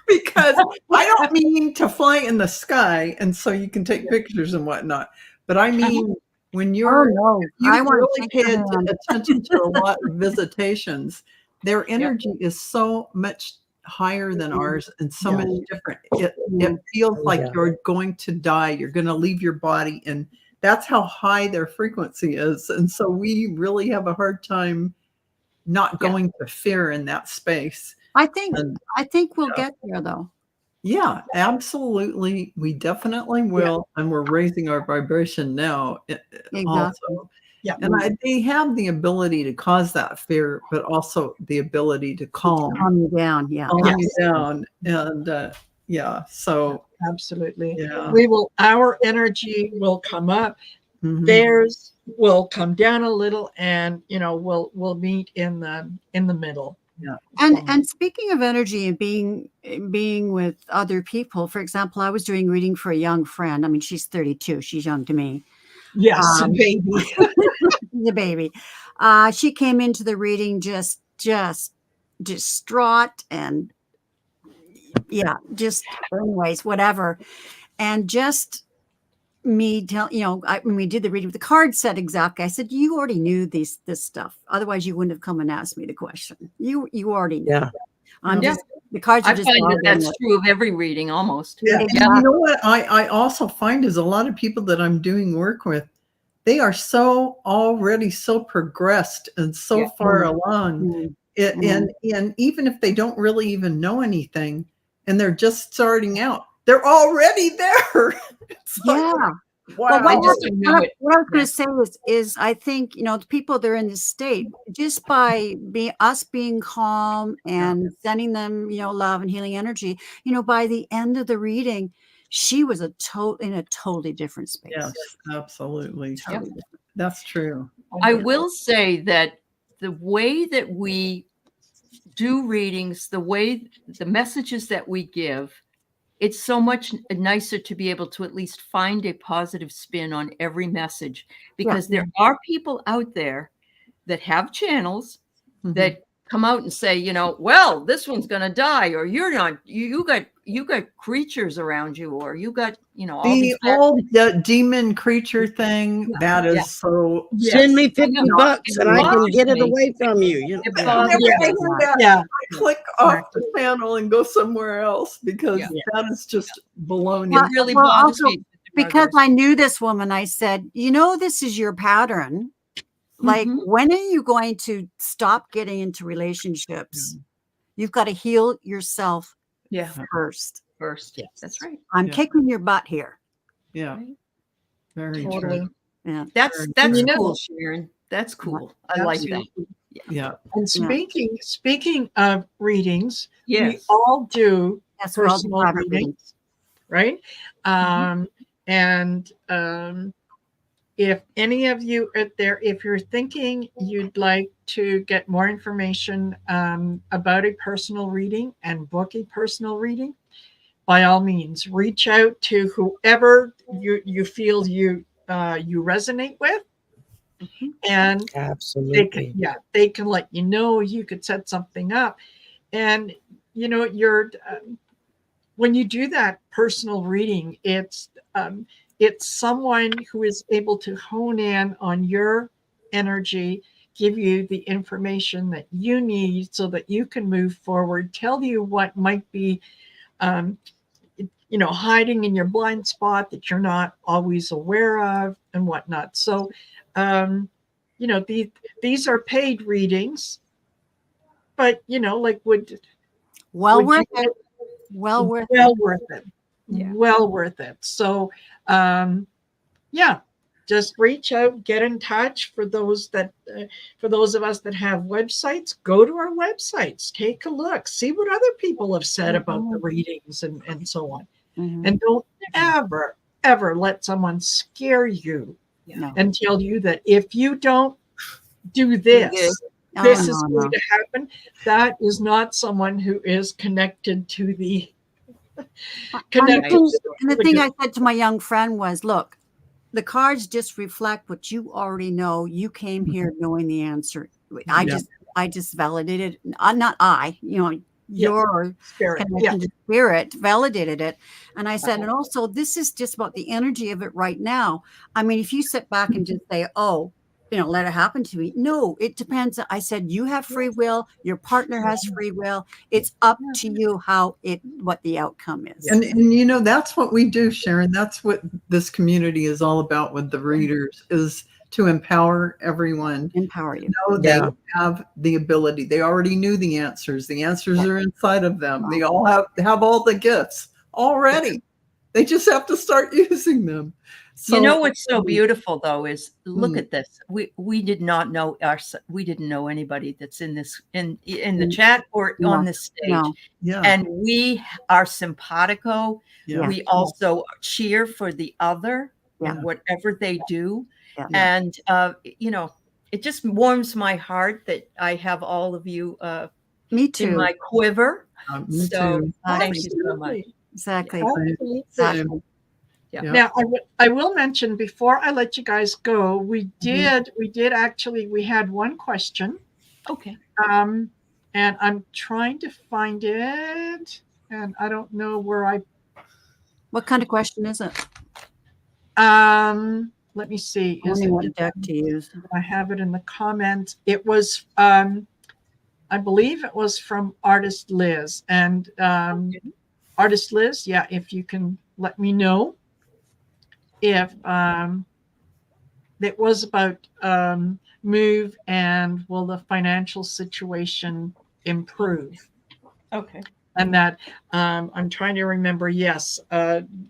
because I don't mean to fly in the sky and so you can take pictures and whatnot. But I mean, when you're no. you I want really to take pay your hand. attention to a lot of visitations, their energy is so much higher than ours and so much different. It feels like you're going to die. You're going to leave your body, and that's how high their frequency is. And so we really have a hard time not going to fear in that space. I think we'll get there, though. Yeah, absolutely. We definitely will. And we're raising our vibration now also. Yeah. And they have the ability to cause that fear, but also the ability to calm you down. Yeah. calm you down. And so Absolutely. yeah. Our energy will come up. Mhm. Theirs will come down a little, and we'll meet in the middle. Yeah. And speaking of energy and being with other people, for example, I was doing reading for a young friend. I mean, she's 32. She's young to me. Yes, baby. The baby. She came into the reading just distraught and just anyways, whatever. And just me when we did the reading, the card said exactly, I said, you already knew this stuff. Otherwise you wouldn't have come and asked me the question. You already knew. Yeah. The cards are I just find that's true of every reading almost. Yeah. And you know what I also find is a lot of people that I'm doing work with, they are already so progressed and so far along. And even if they don't really even know anything and they're just starting out, they're already there. It's like, wow. Well, I just don't know it. what I was going to say is I think, the people that are in this state, just by us being calm and sending them, love and healing energy, by the end of the reading, she was in a totally different space. Yes, absolutely. Totally different. That's true. I will say that the way that we do readings, the messages that we give, it's so much nicer to be able to at least find a positive spin on every message, because there are people out there that have channels that come out and say, well, this one's going to die, or you're not, you got creatures around you, or you got, all the old demon creature thing, that is so. Send me $50 and I can get it away from you. I click off the panel and go somewhere else because that is just baloney. It really bothers me. Because I knew this woman, I said, this is your pattern. Like, when are you going to stop getting into relationships? You've got to heal yourself first. Yes, that's right. I'm kicking your butt here. Yeah. Very Totally. true. Yeah. That's cool, Sharon. That's cool. I like that. Yeah. And speaking of readings, we Yes. all do That's where all the personal private readings, right? If any of you out there, if you're thinking you'd like to get more information about a personal reading and book a personal reading, by all means, reach out to whoever you feel you resonate with, and Absolutely. they can let you know. You could set something up, and you're when you do that personal reading, it's someone who is able to hone in on your energy, give you the information that you need so that you can move forward, tell you what might be hiding in your blind spot that you're not always aware of and whatnot. So these are paid readings, but you know, like Well would worth you- it. Well worth well it. worth it. Yeah. Well worth it. So, yeah, just reach out, get in touch. For those of us that have websites, go to our websites, take a look, see what other people have said about the readings and so on. Mhm. And don't ever let someone scare you No. and tell you that if you don't do this, Oh, this is no, going no. to happen. That is not someone who is connected to the And the connected. thing, to and the the thing good. I said to my young friend was, look, the cards just reflect what you already know. You came here knowing the answer. I just validated, not I, your Spirit. connection to spirit validated it. And I said, and also this is just about the energy of it right now. I mean, if you sit back and just say, oh, let it happen to me. No, it depends. I said, you have free will. Your partner has free will. It's up to you what the outcome is. And that's what we do, Sharon. That's what this community is all about with the readers, is to empower everyone. Empower you. Know they have the ability. They already knew the answers. The answers are inside of them. They all have all the gifts already. They just have to start using them. So, what's so beautiful though is look at this. We did not know we didn't know anybody that's in this in the chat or on this stage. No. Yeah. And we are simpatico. Yeah. We also cheer for the other Yeah. in whatever they do. Yeah. And it just warms my heart that I have all of you Me too. in my quiver. Me So too. thank you so much. Exactly. Absolutely. Exactly. Yeah. Now, I will mention before I let you guys go, we had one question. Okay. And I'm trying to find it, and I don't know where What kind of question is it? let me see. I don't know what deck to use. I have it in the comments. It was, I believe it was from Artist Liz. And Artist Liz, if you can let me know if it was about move and will the financial situation improve. Okay. And that I'm trying to remember. Yes,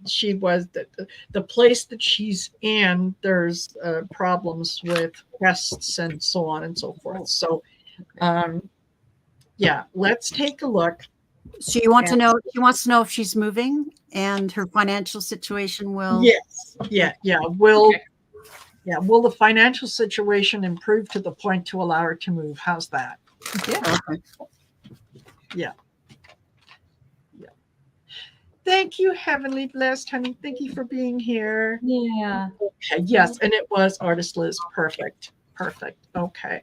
she was the place that she's in. There's problems with pests and so on and so forth. So, let's take a look. She wants to know. She wants to know if she's moving and her financial situation will. Yes. Yeah. Will the financial situation improve to the point to allow her to move? How's that? Okay. Yeah. Thank you, Heavenly Blessed, honey. Thank you for being here. Yeah. Okay, yes, and it was Artist Liz. Perfect. Okay.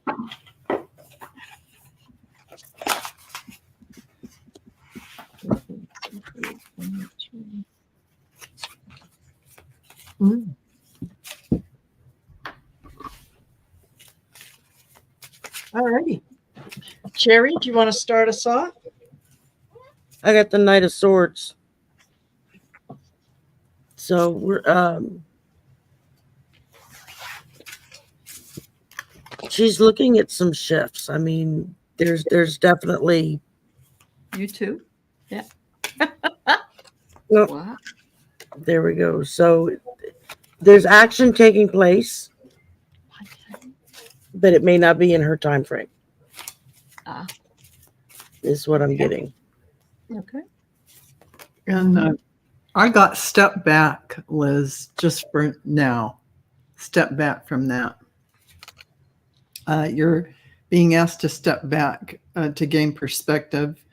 All righty. Shari, do you want to start us off? I got the Knight of Swords. So we're she's looking at some shifts. I mean, there's definitely You too? Yeah. well, Wow. there we go. So there's action taking place, but it may not be in her time frame. Is what I'm getting. Okay. And I got step back, Liz, just for now. Step back from that. You're being asked to step back to gain perspective.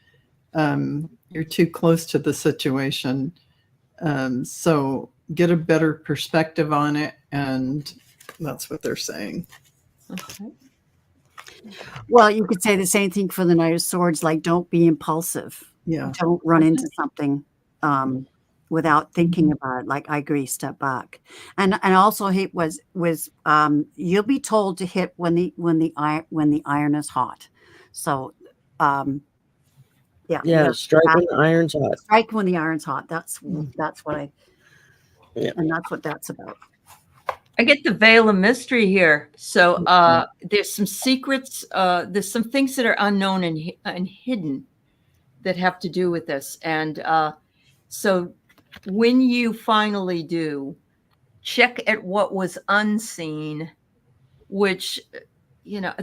You're too close to the situation. So get a better perspective on it. And that's what they're saying. Okay. Well, you could say the same thing for the Knight of Swords. Like, don't be impulsive. Yeah. Don't run into something without thinking about it. Like, I agree, step back. And also hit was you'll be told to hit when the iron is hot. So Strike when the iron's hot. Strike when the iron's hot. That's what and that's what that's about. I get the veil of mystery here. So there's some secrets. There's some things that are unknown and hidden that have to do with this. And so when you finally do, check at what was unseen, which,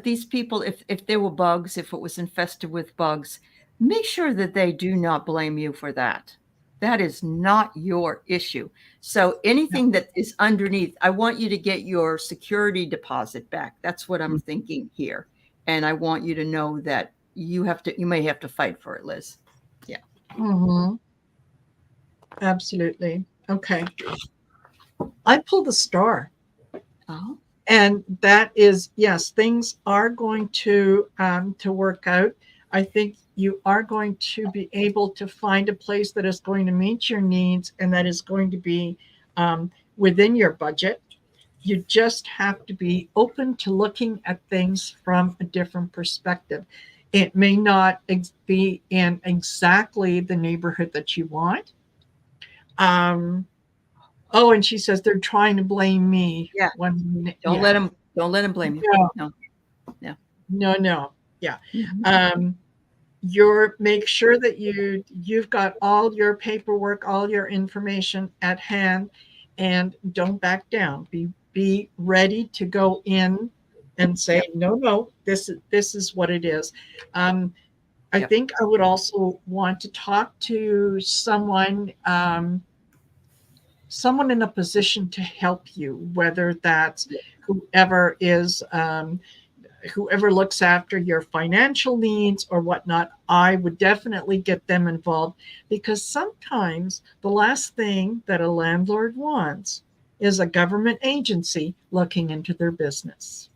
these people, if there were bugs, if it was infested with bugs, make sure that they do not blame you for that. That is not your issue. So anything that is underneath, I want you to get your security deposit back. That's what I'm thinking here. And I want you to know that you may have to fight for it, Liz. Yeah. Mm-hmm. Absolutely. Okay. I pulled the star. Oh. And that is, yes, things are going to work out. I think you are going to be able to find a place that is going to meet your needs and that is going to be within your budget. You just have to be open to looking at things from a different perspective. It may not be in exactly the neighborhood that you want. Oh, and she says they're trying to blame me. Yeah. Don't let them blame you. No. Yeah. Mm-hmm. Make sure that you've got all your paperwork, all your information at hand, and don't back down. Be ready to go in and say, no, this is what it is. I think I would also want to talk to someone in a position to help you, whether that's whoever looks after your financial needs or whatnot. I would definitely get them involved, because sometimes the last thing that a landlord wants is a government agency looking into their business.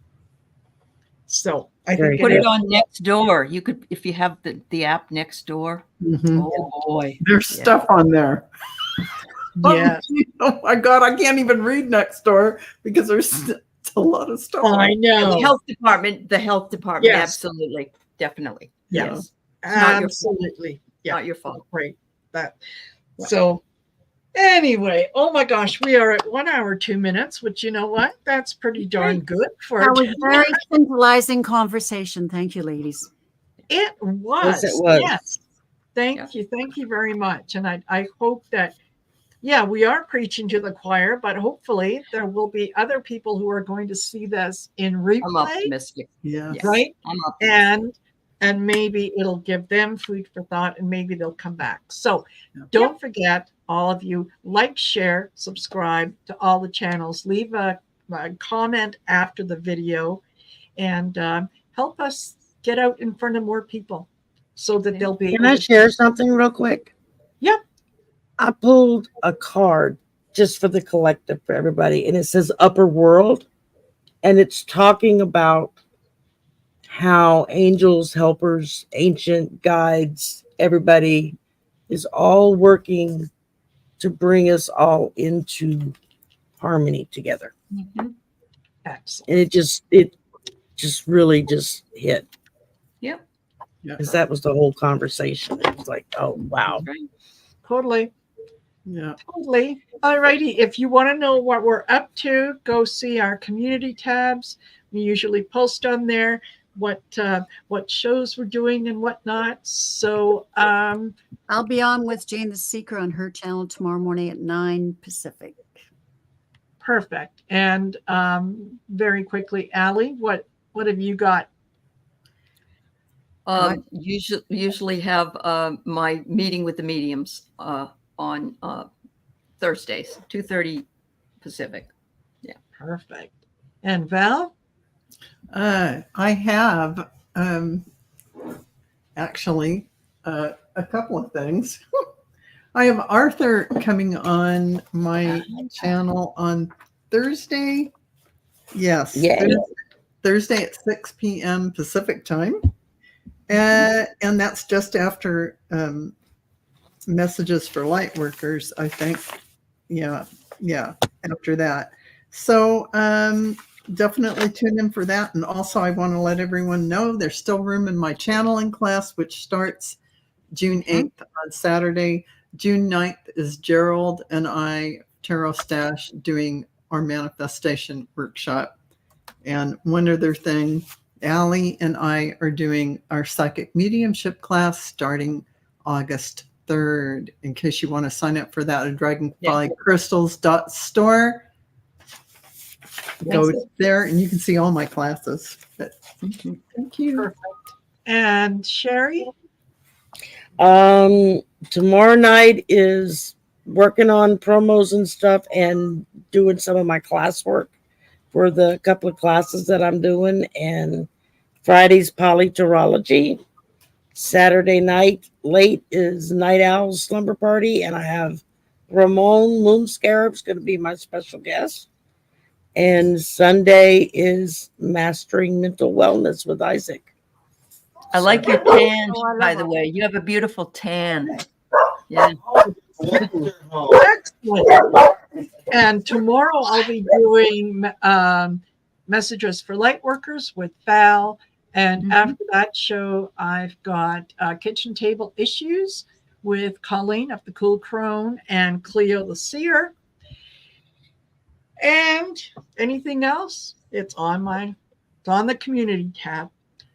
So I think put it on next door. You could, if you have the app next door. Mm-hmm. Oh boy, there's stuff on there. Yeah. Oh my God, I can't even read next door because there's a lot of stuff. I know. The health department. Yes. Absolutely. Definitely. Yeah. Yes. Absolutely. Not your fault. Great. So anyway, oh my gosh, we are at 1 hour, 2 minutes, which, you know what? That's pretty darn good for that was very tantalizing conversation. Thank you, ladies. It was. Yes, it was. Yes. Thank you. Thank you very much. And I hope that, we are preaching to the choir, but hopefully there will be other people who are going to see this in replay. I'm optimistic. Yeah. Right? I'm optimistic. And maybe it'll give them food for thought, and maybe they'll come back. So don't forget, all of you, like, share, subscribe to all the channels, leave a comment after the video, and help us get out in front of more people so that they'll be. Can I share something real quick? Yep. I pulled a card just for the collective, for everybody, and it says Upper World, and it's talking about how angels, helpers, ancient guides, everybody is all working to bring us all into harmony together. Mm-hmm. Excellent. And it just really just hit. Yep. Because that was the whole conversation. It was like, oh wow. Totally. Yeah. Totally. All righty. If you want to know what we're up to, go see our community tabs. We usually post on there what shows we're doing and whatnot. So I'll be on with Jane the Seeker on her channel tomorrow morning at 9 Pacific. Perfect. And very quickly, Aley, what have you got? Usually have my meeting with the mediums on Thursdays, 2:30 Pacific. Yeah. Perfect. And Val? I have actually a couple of things. I have Arthur coming on my channel on Thursday. Yes. Yay. Thursday at 6 p.m. Pacific time. And that's just after Messages for Light Workers, I think. Yeah, after that. So definitely tune in for that. And also I want to let everyone know there's still room in my channeling class, which starts June 8th on Saturday. June 9th is Gerald and I, Tarot Stash, doing our manifestation workshop. And one other thing, Aley and I are doing our psychic mediumship class starting August 3rd. In case you want to sign up for that at dragonflycrystals.store. Go there and you can see all my classes. But thank you. Perfect. And Shari? Tomorrow night is working on promos and stuff and doing some of my classwork for the couple of classes that I'm doing. And Friday's polyterology. Saturday night late is Night Owl's slumber party, and I have Ramon Moon Scarab's going to be my special guest. And Sunday is Mastering Mental Wellness with Isaac. I like your tan, by the way. You have a beautiful tan. Yeah. Excellent. And tomorrow I'll be doing Messages for Lightworkers with Val. And after that show, I've got Kitchen Table Issues with Colleen of the Cool Crone and Cleo the Seer. And anything else, it's on the community tab.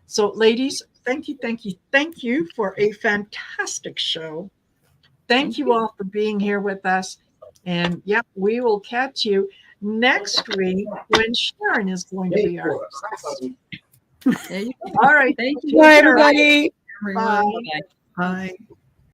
So ladies, thank you for a fantastic show. Thank you all for being here with us. And yep, we will catch you next week when Sharon is going to be our host. There you go. All right. Thank you. Bye, everybody. Everyone. Bye. Bye.